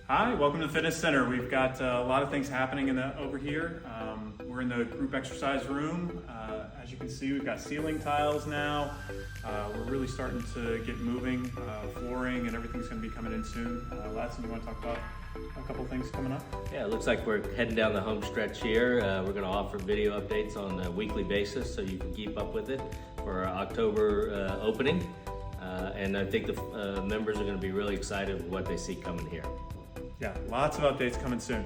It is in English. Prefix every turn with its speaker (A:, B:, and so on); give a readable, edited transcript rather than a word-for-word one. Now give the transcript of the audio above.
A: Hi, welcome to the Fitness Center. We've got a lot of things happening over here. We're in the group exercise room. As you can see, we've got ceiling tiles now. We're really starting to get moving. Flooring and everything's going to be coming in soon. Ladson, you want to talk about a couple things coming up?
B: Yeah, it looks like we're heading down the home stretch here. We're going to offer video updates on a weekly basis so you can keep up with it for our October opening. And I think the members are going to be really excited with what they see coming here.
A: Yeah, lots of updates coming soon.